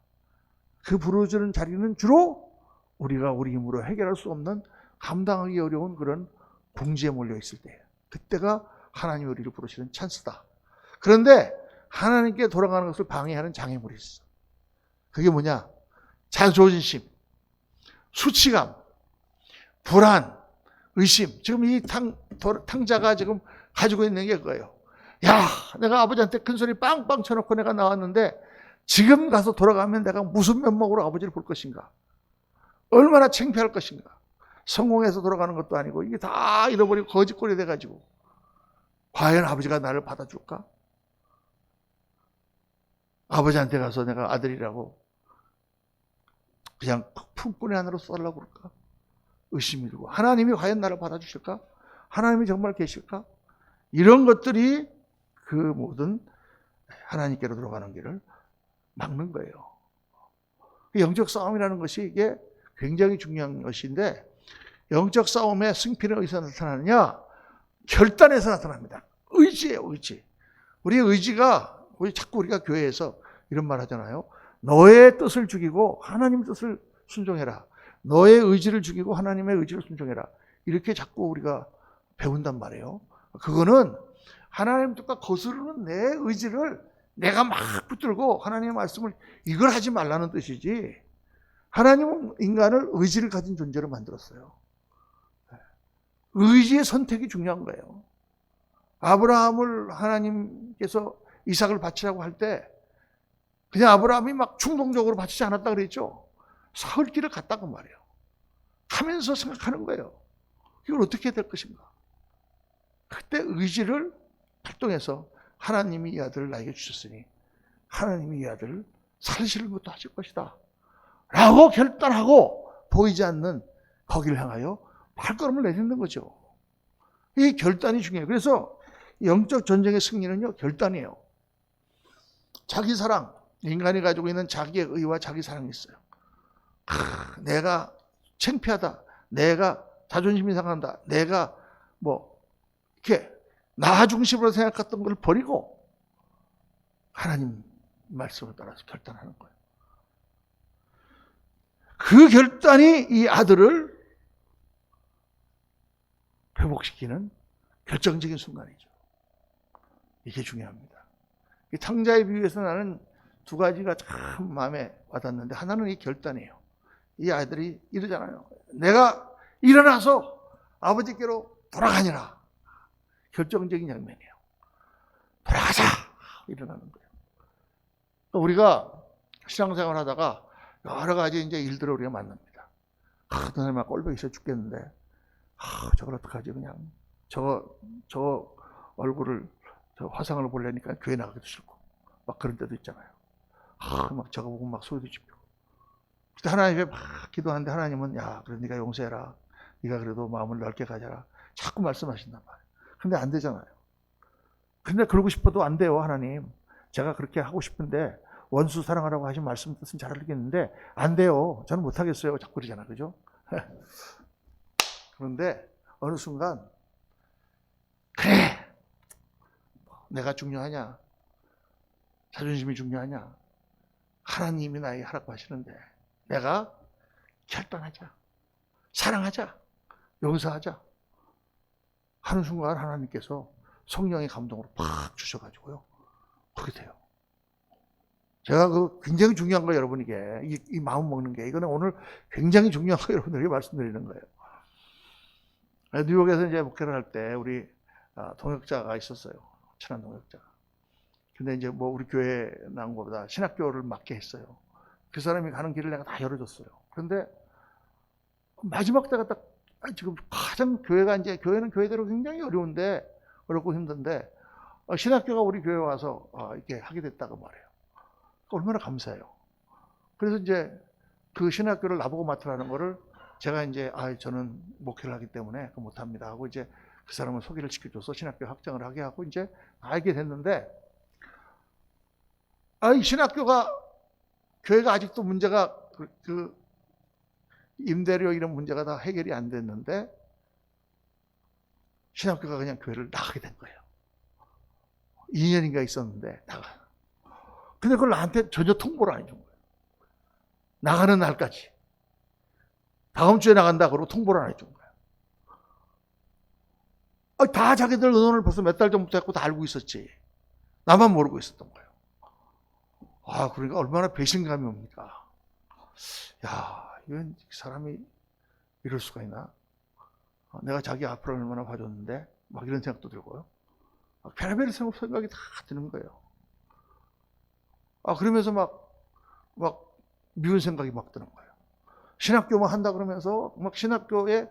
그 부르주는 자리는 주로 우리가 우리 힘으로 해결할 수 없는, 감당하기 어려운 그런 궁지에 몰려 있을 때예요. 그때가 하나님이 우리를 부르시는 찬스다. 그런데 하나님께 돌아가는 것을 방해하는 장애물이 있어. 그게 뭐냐? 자존심, 수치감, 불안, 의심. 지금 이 탕자가 지금 가지고 있는 게 그거예요. 야, 내가 아버지한테 큰 소리 빵빵 쳐놓고 내가 나왔는데 지금 가서 돌아가면 내가 무슨 면목으로 아버지를 볼 것인가? 얼마나 창피할 것인가? 성공해서 돌아가는 것도 아니고 이게 다 잃어버리고 거짓골이 돼가지고 과연 아버지가 나를 받아줄까? 아버지한테 가서 내가 아들이라고 그냥 품꾼의 하나로 써달라고 그럴까? 의심이 들고, 하나님이 과연 나를 받아주실까? 하나님이 정말 계실까? 이런 것들이 그 모든 하나님께로 들어가는 길을 막는 거예요. 영적 싸움이라는 것이 이게 굉장히 중요한 것인데, 영적 싸움의 승패는 어디서 나타나느냐? 결단에서 나타납니다. 의지예요, 의지. 우리의 의지가, 자꾸 우리가 교회에서 이런 말 하잖아요. 너의 뜻을 죽이고 하나님의 뜻을 순종해라. 너의 의지를 죽이고 하나님의 의지를 순종해라. 이렇게 자꾸 우리가 배운단 말이에요. 그거는 하나님 뜻과 거스르는 내 의지를 내가 막 붙들고 하나님의 말씀을 이걸 하지 말라는 뜻이지, 하나님은 인간을 의지를 가진 존재로 만들었어요. 의지의 선택이 중요한 거예요. 아브라함을 하나님께서 이삭을 바치라고 할 때 그냥 아브라함이 막 충동적으로 바치지 않았다 그랬죠. 사흘 길을 갔다고 말이에요. 하면서 생각하는 거예요. 이걸 어떻게 해야 될 것인가? 그때 의지를 발동해서 하나님이 이 아들을 나에게 주셨으니 하나님이 이 아들을 살리시는 것도 하실 것이다 라고 결단하고 보이지 않는 거기를 향하여 발걸음을 내딛는 거죠. 이 결단이 중요해요. 그래서 영적 전쟁의 승리는요, 결단이에요. 자기 사랑, 인간이 가지고 있는 자기의 의와 자기 사랑이 있어요. 내가 창피하다, 내가 자존심이 상한다, 내가 이렇게 나 중심으로 생각했던 걸 버리고 하나님 말씀을 따라서 결단하는 거예요. 그 결단이 이 아들을 회복시키는 결정적인 순간이죠. 이게 중요합니다. 이 탕자의 비유에서 나는 두 가지가 참 마음에 와닿는데, 하나는 이 결단이에요. 이 아이들이 이러잖아요. 내가 일어나서 아버지께로 돌아가니라. 결정적인 장면이에요. 돌아가자! 일어나는 거예요. 우리가 신앙생활 하다가 여러 가지 이제 일들을 우리가 만납니다. 그 사람이 막 꼴보기 싫어 죽겠는데, 저걸 어떡하지, 그냥. 저 얼굴을, 저 화상을 보려니까 교회 나가기도 싫고, 막 그런 때도 있잖아요. 막 저거 보고 막 소리도 지피고. 그때 하나님 앞에 막 기도하는데 하나님은, 야, 그래, 네가 용서해라. 네가 그래도 마음을 넓게 가져라. 자꾸 말씀하신단 말이에요. 근데 안 되잖아요. 근데 그러고 싶어도 안 돼요, 하나님. 제가 그렇게 하고 싶은데, 원수 사랑하라고 하신 말씀 뜻은 잘 알겠는데, 안 돼요. 저는 못하겠어요. 자꾸 그러잖아. 그죠? 그런데 어느 순간 내가 중요하냐? 자존심이 중요하냐? 하나님이 나에게 허락하시는데 내가 결단하자. 사랑하자. 용서하자. 하는 순간 하나님께서 성령의 감동으로 팍 주셔가지고요. 그렇게 돼요. 제가 굉장히 중요한 거예요, 여러분에게. 이 마음 먹는 게. 이거는 오늘 굉장히 중요한 거 여러분들에게 말씀드리는 거예요. 뉴욕에서 이제 목회를 할 때 우리 동역자가 있었어요. 친한 동역자가. 근데 이제 뭐 우리 교회 나온 것보다 신학교를 맡게 했어요. 그 사람이 가는 길을 내가 다 열어줬어요. 그런데 마지막 때가 딱 지금 가장 교회는 교회대로 굉장히 어렵고 힘든데 신학교가 우리 교회에 와서 이렇게 하게 됐다고 말해요. 얼마나 감사해요. 그래서 이제 그 신학교를 나보고 맡으라는 거를 제가 이제 저는 목회를 하기 때문에 못합니다 하고 이제 그 사람을 소개를 시켜줘서 신학교 확장을 하게 하고 이제 알게 됐는데 이 신학교가 교회가 아직도 문제가 그 임대료 이런 문제가 다 해결이 안 됐는데 신학교가 그냥 교회를 나가게 된 거예요. 2년인가 있었는데 나가. 근데 그걸 나한테 전혀 통보를 안 해준 거예요. 나가는 날까지. 다음 주에 나간다 그러고 통보를 안 해준 거예요. 다 자기들 의논을 벌써 몇 달 전부터 했고 다 알고 있었지. 나만 모르고 있었던 거예요. 그러니까 얼마나 배신감이 옵니까? 야, 이건 사람이 이럴 수가 있나? 내가 자기 앞을 얼마나 봐줬는데 막 이런 생각도 들고요. 별의별 생각이 다 드는 거예요. 그러면서 막 미운 생각이 막 드는 거예요. 신학교만 한다 그러면서 막 신학교에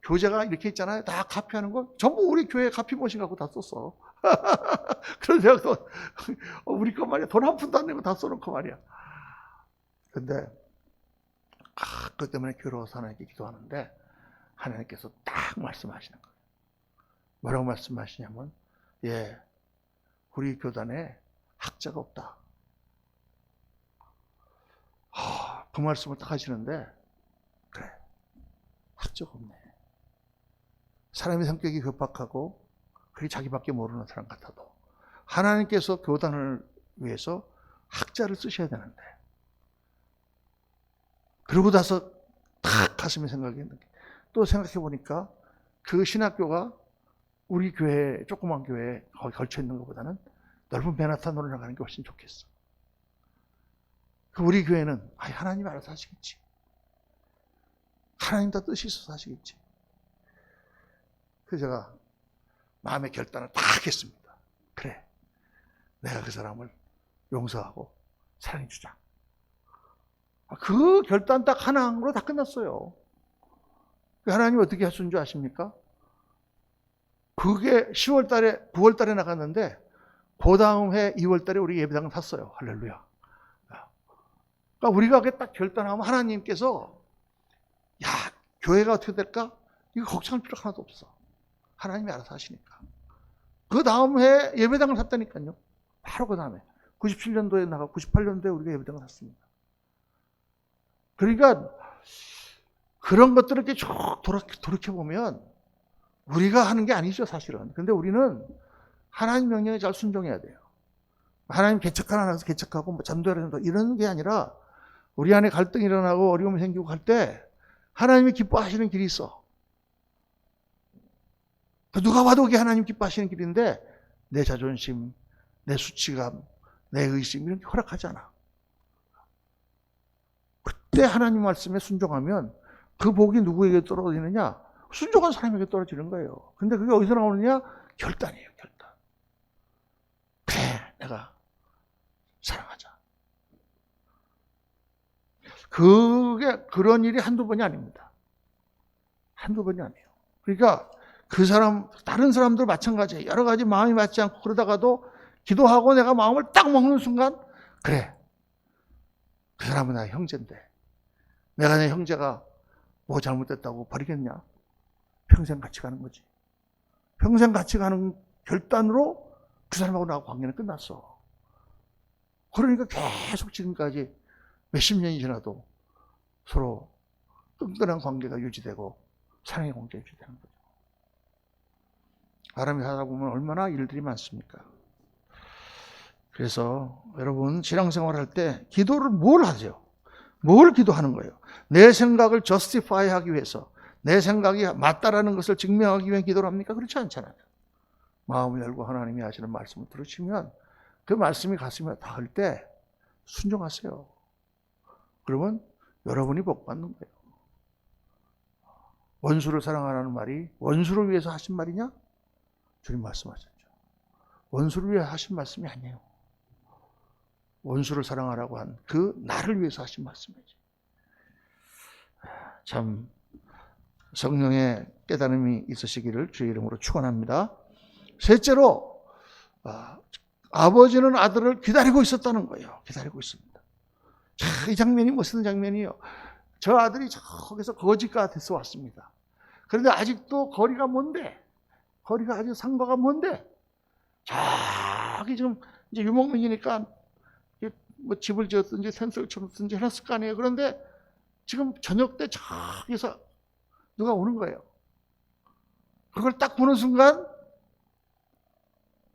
교재가 이렇게 있잖아요. 다 카피하는 거 전부 우리 교회 카피머신 갖고 다 썼어. 그런 생각도 우리 거 말이야. 돈 한 푼도 안 내고 다 써놓고 말이야. 근데 그것 때문에 괴로워서 하나님께 기도하는데 하나님께서 딱 말씀하시는 거예요. 뭐라고 말씀하시냐면 우리 교단에 학자가 없다. 그 말씀을 딱 하시는데 그래, 학자가 없네. 사람의 성격이 급박하고 그게 자기밖에 모르는 사람 같아도 하나님께서 교단을 위해서 학자를 쓰셔야 되는데 그러고 나서 딱 가슴에 생각이 있는 게 또 생각해 보니까 그 신학교가 우리 교회 조그만 교회에 거기 걸쳐 있는 것보다는 넓은 맨하탄으로 나가는 게 훨씬 좋겠어. 우리 교회는 하나님 알아서 하시겠지. 하나님 다 뜻이 있어서 하시겠지. 그래서 제가 마음의 결단을 딱 했습니다. 그래, 내가 그 사람을 용서하고 사랑해 주자. 그 결단 딱 하나 한 거로 다 끝났어요. 하나님 어떻게 하신 줄 아십니까? 그게 10월 달에 9월 달에 나갔는데 그 다음 해 2월 달에 우리 예배당을 샀어요. 할렐루야. 그러니까 우리가 그게 딱 결단하면 하나님께서 교회가 어떻게 될까? 이거 걱정할 필요 하나도 없어. 하나님이 알아서 하시니까. 그 다음 해 예배당을 샀다니까요. 바로 그 다음에 97년도에 나가 98년도에 우리가 예배당을 샀습니다. 그러니까 그런 것들을 이렇게 쭉 돌이켜보면 우리가 하는 게 아니죠, 사실은. 근데 우리는 하나님 명령에 잘 순종해야 돼요. 하나님 개척하나 나서 개척하고 전도하라 이런 게 아니라 우리 안에 갈등이 일어나고 어려움이 생기고 할 때 하나님이 기뻐하시는 길이 있어. 누가 봐도 그게 하나님 기뻐하시는 길인데 내 자존심, 내 수치감, 내 의심 이런 게 허락하지 않아. 그때 하나님 말씀에 순종하면 그 복이 누구에게 떨어지느냐? 순종한 사람에게 떨어지는 거예요. 근데 그게 어디서 나오느냐? 결단이에요, 결단. 그래, 내가 사랑하자. 그게 그런 일이 한두 번이 아닙니다. 한두 번이 아니에요. 그러니까 그 사람, 다른 사람들 마찬가지예요. 여러 가지 마음이 맞지 않고 그러다가도 기도하고 내가 마음을 딱 먹는 순간 그래, 그 사람은 나의 형제인데 내가 내 형제가 뭐 잘못됐다고 버리겠냐? 평생 같이 가는 거지. 평생 같이 가는 결단으로 그 사람하고 나하고 관계는 끝났어. 그러니까 계속 지금까지 몇십 년이 지나도 서로 끈끈한 관계가 유지되고 사랑의 관계가 유지되는 거죠. 사람이 살다 보면 얼마나 일들이 많습니까? 그래서 여러분 신앙생활 할 때 기도를 뭘 하세요? 뭘 기도하는 거예요? 내 생각을 justify 하기 위해서, 내 생각이 맞다라는 것을 증명하기 위해 기도를 합니까? 그렇지 않잖아요. 마음을 열고 하나님이 하시는 말씀을 들으시면 그 말씀이 가슴에 닿을 때 순종하세요. 그러면 여러분이 복받는 거예요. 원수를 사랑하라는 말이 원수를 위해서 하신 말이냐? 주님 말씀하셨죠. 원수를 위해 하신 말씀이 아니에요. 원수를 사랑하라고 한 그 나를 위해서 하신 말씀이지. 참 성령의 깨달음이 있으시기를 주의 이름으로 축원합니다. 셋째로 아버지는 아들을 기다리고 있었다는 거예요. 기다리고 있습니다. 자, 이 장면이 무슨 장면이에요? 저 아들이 저기서 거지가 돼서 왔습니다. 그런데 아직도 거리가 먼데, 거리가 아주 상가가 먼데, 저기 지금 이제 유목민이니까 뭐 집을 지었든지 텐트를 쳤든지 해놨을 거 아니에요. 그런데 지금 저녁 때 저기서 누가 오는 거예요. 그걸 딱 보는 순간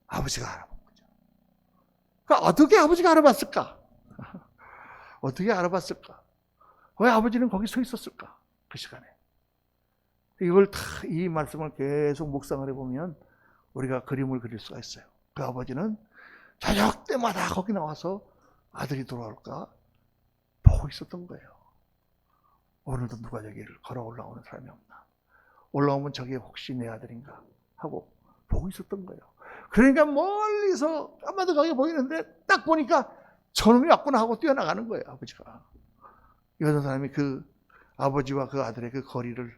아버지가 알아본 거죠. 그러니까 어떻게 아버지가 알아봤을까? 어떻게 알아봤을까? 왜 아버지는 거기 서 있었을까? 그 시간에. 이걸 이 말씀을 계속 묵상을 해보면 우리가 그림을 그릴 수가 있어요. 그 아버지는 저녁 때마다 거기 나와서 아들이 돌아올까 보고 있었던 거예요. 오늘도 누가 여기를 걸어 올라오는 사람이 없나? 올라오면 저게 혹시 내 아들인가? 하고 보고 있었던 거예요. 그러니까 멀리서 까마득하게 보이는데 딱 보니까 저놈이 왔구나 하고 뛰어나가는 거예요. 아버지가. 이 여자 사람이 그 아버지와 그 아들의 그 거리를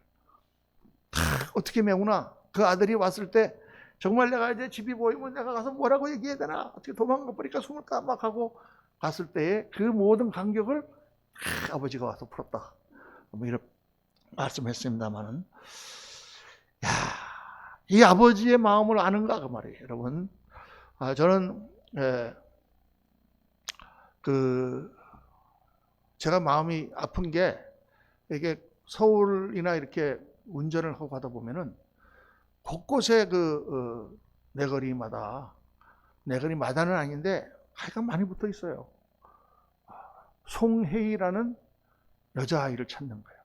다 어떻게 메우나? 그 아들이 왔을 때 정말 내가 이제 집이 보이면 내가 가서 뭐라고 얘기해야 되나? 어떻게 도망가 버리니까 숨을 깜빡하고 갔을 때의 그 모든 간격을 아버지가 와서 풀었다. 뭐 이런 말씀했습니다만은, 야, 이 아버지의 마음을 아는가 그 말이에요, 여러분. 저는 제가 마음이 아픈 게 이게 서울이나 이렇게 운전을 하고 가다 보면은 곳곳에 내거리마다는 아닌데 하여간 많이 붙어 있어요. 송혜이라는 여자아이를 찾는 거예요.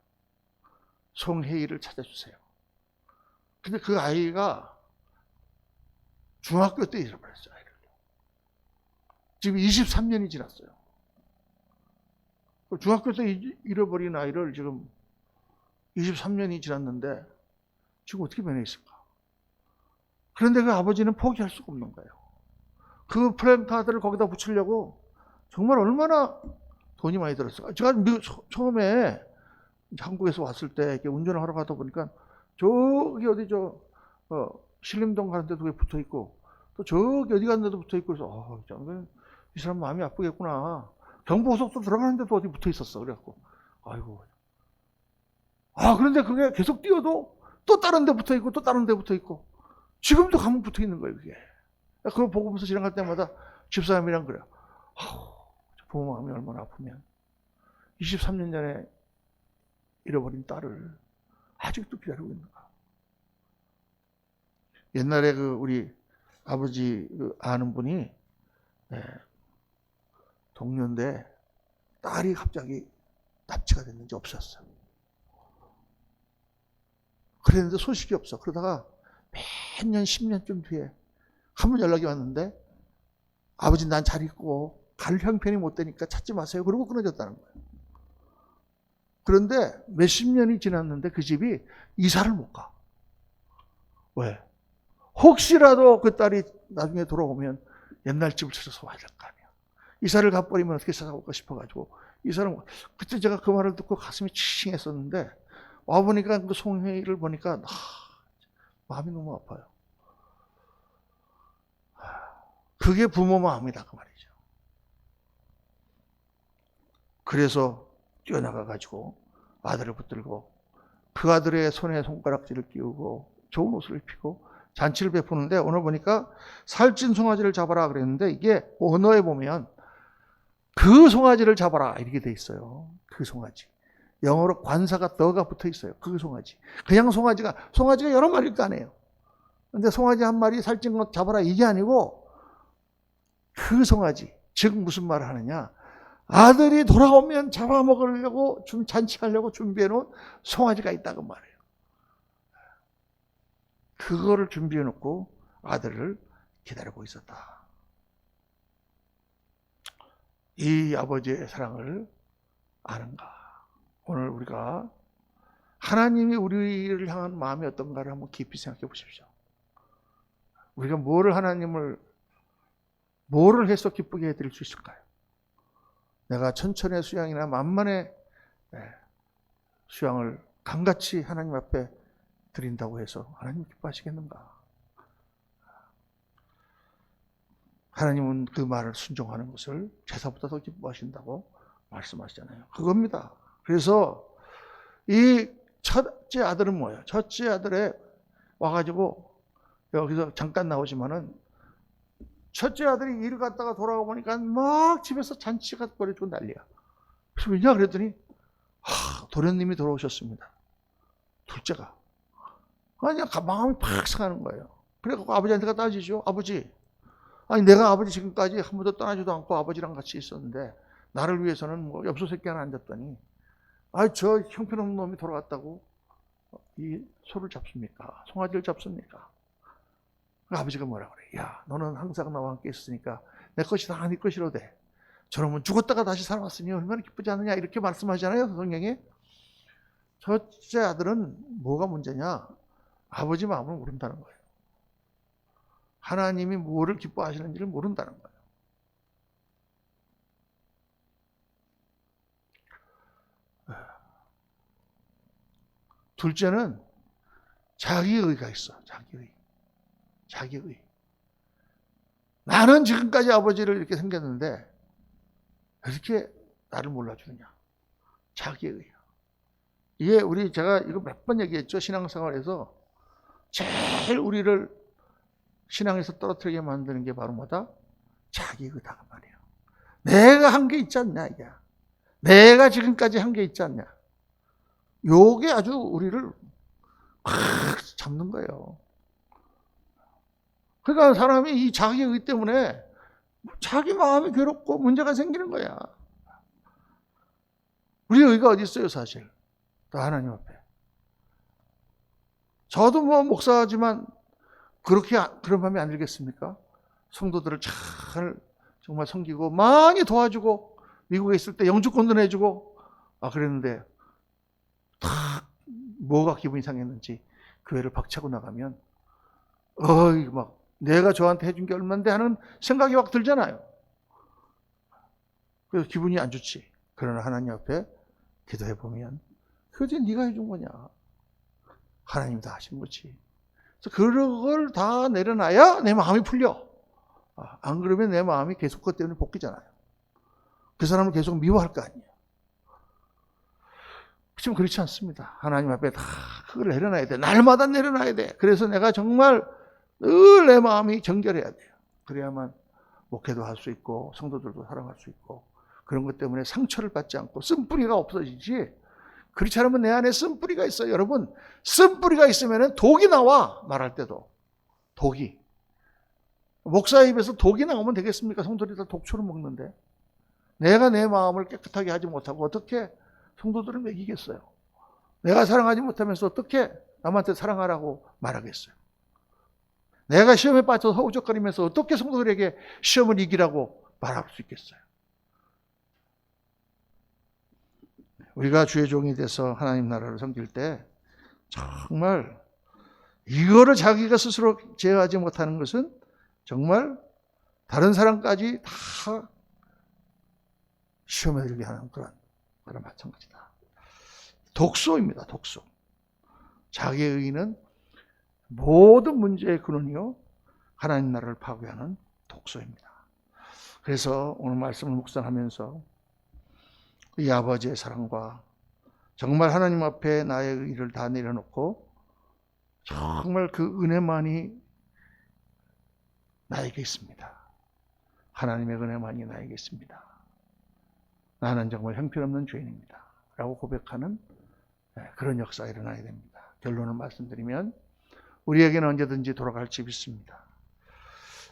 송혜이를 찾아주세요. 근데 그 아이가 중학교 때 잃어버렸어요. 아이를. 지금 23년이 지났어요. 중학교 때 잃어버린 아이를 지금 23년이 지났는데 지금 어떻게 변해 있을까? 그런데 그 아버지는 포기할 수가 없는 거예요. 그 플랜카드를 거기다 붙이려고 정말 얼마나 돈이 많이 들었을까? 제가 처음에 한국에서 왔을 때 이렇게 운전을 하러 가다 보니까 저기 어디 신림동 가는 데도 붙어 있고 또 저기 어디 가는 데도 붙어 있고 그래서 이 사람 마음이 아프겠구나. 경부고속도로 들어가는 데도 어디 붙어 있었어. 그래갖고 아이고. 그런데 그게 계속 뛰어도 또 다른 데 붙어 있고 또 다른 데 붙어 있고 지금도 가면 붙어 있는 거예요. 그게. 그거 보고서 지나갈 때마다 집사람이랑 그래요. 부모 마음이 얼마나 아프면 23년 전에 잃어버린 딸을 아직도 기다리고 있는가. 옛날에 우리 아버지 아는 분이 동료인데 딸이 갑자기 납치가 됐는지 없었어요. 그랬는데 소식이 없어. 그러다가 몇 년, 10년쯤 뒤에 한 번 연락이 왔는데 아버지 난 잘 있고 갈 형편이 못 되니까 찾지 마세요. 그러고 끊어졌다는 거예요. 그런데 몇십 년이 지났는데 그 집이 이사를 못 가. 왜? 혹시라도 그 딸이 나중에 돌아오면 옛날 집을 찾아서 와야 될 거 아니야. 이사를 가버리면 어떻게 찾아올까 싶어가지고 이사를 그때 제가 그 말을 듣고 가슴이 칭칭했었는데 와보니까 그 송혜이를 보니까 마음이 너무 아파요. 그게 부모 마음이다 그 말이죠. 그래서 뛰어나가가지고 아들을 붙들고 그 아들의 손에 손가락질을 끼우고 좋은 옷을 입히고 잔치를 베푸는데 오늘 보니까 살찐 송아지를 잡아라 그랬는데 이게 언어에 보면 그 송아지를 잡아라 이렇게 돼 있어요. 그 송아지. 영어로 관사가 더가 붙어 있어요. 그 송아지. 그냥 송아지가 여러 마리도 아니에요. 근데 송아지 한 마리 살찐 것 잡아라 이게 아니고 그 송아지, 즉 무슨 말을 하느냐, 아들이 돌아오면 잡아먹으려고 잔치하려고 준비해 놓은 송아지가 있다고 말해요. 그거를 준비해 놓고 아들을 기다리고 있었다. 이 아버지의 사랑을 아는가? 오늘 우리가 하나님이 우리를 향한 마음이 어떤가를 한번 깊이 생각해 보십시오. 우리가 뭐를 해서 기쁘게 해드릴 수 있을까요? 내가 천천의 수양이나 만만의 수양을 강같이 하나님 앞에 드린다고 해서 하나님 기뻐하시겠는가? 하나님은 그 말을 순종하는 것을 제사보다 더 기뻐하신다고 말씀하시잖아요. 그겁니다. 그래서 이 첫째 아들은 뭐예요? 첫째 아들에 와가지고 여기서 잠깐 나오지만은 첫째 아들이 일 갔다가 돌아오고 보니까 막 집에서 잔치가 벌어지고 난리야. 그래서 왜냐 그랬더니 도련님이 돌아오셨습니다. 둘째가. 그냥 마음이 팍 상하는 거예요. 그래서 아버지한테 따지죠. 아버지, 아니 내가 아버지 지금까지 한 번도 떠나지도 않고 아버지랑 같이 있었는데 나를 위해서는 뭐 엽서 새끼 하나 앉았더니 저 형편없는 놈이 돌아갔다고 이 소를 잡습니까? 송아지를 잡습니까? 아버지가 뭐라 그래? 야, 너는 항상 나와 함께 있었으니까 내 것이 다 네 것이로 돼. 저놈은 죽었다가 다시 살아왔으니 얼마나 기쁘지 않느냐 이렇게 말씀하잖아요, 성경에. 첫째 아들은 뭐가 문제냐? 아버지 마음을 모른다는 거예요. 하나님이 뭐를 기뻐하시는지를 모른다는 거예요. 둘째는 자기의가 있어. 자기의. 나는 지금까지 아버지를 이렇게 생겼는데 이렇게 나를 몰라주느냐. 자기의. 이게 제가 이거 몇 번 얘기했죠. 신앙생활에서 제일 우리를 신앙에서 떨어뜨리게 만드는 게 바로 뭐다? 자기의다가 말이에요. 내가 한 게 있지 않냐 이게. 내가 지금까지 한 게 있지 않냐. 요게 아주 우리를 확 잡는 거예요. 그러니까 사람이 이 자기의 때문에 자기 마음이 괴롭고 문제가 생기는 거야. 우리 의가 어디 있어요, 사실? 다 하나님 앞에. 저도 뭐 목사지만 그런 마음이 안 들겠습니까? 성도들을 잘 정말 섬기고 많이 도와주고 미국에 있을 때 영주권도 내주고 그랬는데 다 뭐가 기분이 상했는지 교회를 박차고 나가면 막 내가 저한테 해준 게 얼만데 하는 생각이 막 들잖아요. 그래서 기분이 안 좋지. 그러나 하나님 앞에 기도해 보면 그게 네가 해준 거냐. 하나님이 다 하신 거지. 그래서 그걸 다 내려놔야 내 마음이 풀려. 안 그러면 내 마음이 계속 그것 때문에 볶이잖아요. 그 사람을 계속 미워할 거 아니에요. 지금 그렇지 않습니다. 하나님 앞에 다 그걸 내려놔야 돼. 날마다 내려놔야 돼. 그래서 내가 정말 늘 내 마음이 정결해야 돼요. 그래야만 목회도 할 수 있고 성도들도 사랑할 수 있고 그런 것 때문에 상처를 받지 않고 쓴뿌리가 없어지지. 그렇지 않으면 내 안에 쓴뿌리가 있어요. 여러분, 쓴뿌리가 있으면 독이 나와. 말할 때도 독이. 목사의 입에서 독이 나오면 되겠습니까? 성도들이 다 독초를 먹는데 내가 내 마음을 깨끗하게 하지 못하고 어떻게 성도들을 먹이겠어요? 내가 사랑하지 못하면서 어떻게 남한테 사랑하라고 말하겠어요? 내가 시험에 빠져서 허우적거리면서 어떻게 성도들에게 시험을 이기라고 말할 수 있겠어요? 우리가 주의 종이 돼서 하나님 나라를 섬길 때 정말 이거를 자기가 스스로 제어하지 못하는 것은 정말 다른 사람까지 다 시험에 들게 하는 그런 마찬가지다. 독소입니다. 독소. 자기의 의는 모든 문제의 근원이요 하나님 나라를 파괴하는 독소입니다. 그래서 오늘 말씀을 묵상하면서 이 아버지의 사랑과 정말 하나님 앞에 나의 의를 다 내려놓고 정말 그 은혜만이 나에게 있습니다. 하나님의 은혜만이 나에게 있습니다. 나는 정말 형편없는 죄인입니다. 라고 고백하는 그런 역사가 일어나야 됩니다. 결론을 말씀드리면 우리에게는 언제든지 돌아갈 집이 있습니다.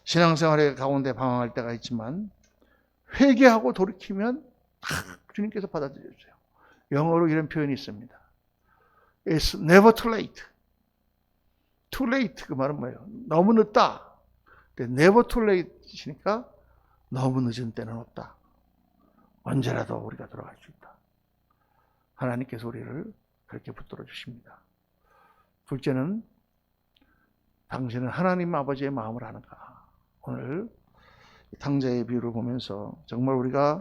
신앙생활의 가운데 방황할 때가 있지만 회개하고 돌이키면 주님께서 받아들여주세요. 영어로 이런 표현이 있습니다. It's never too late. Too late 그 말은 뭐예요? 너무 늦다. never too late이니까 너무 늦은 때는 없다. 언제라도 우리가 돌아갈 수 있다. 하나님께서 우리를 그렇게 붙들어 주십니다. 둘째는 당신은 하나님 아버지의 마음을 아는가. 오늘 탕자의 비유를 보면서 정말 우리가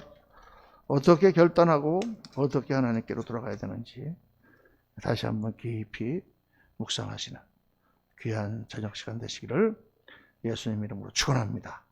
어떻게 결단하고 어떻게 하나님께로 돌아가야 되는지 다시 한번 깊이 묵상하시는 귀한 저녁 시간 되시기를 예수님 이름으로 축원합니다.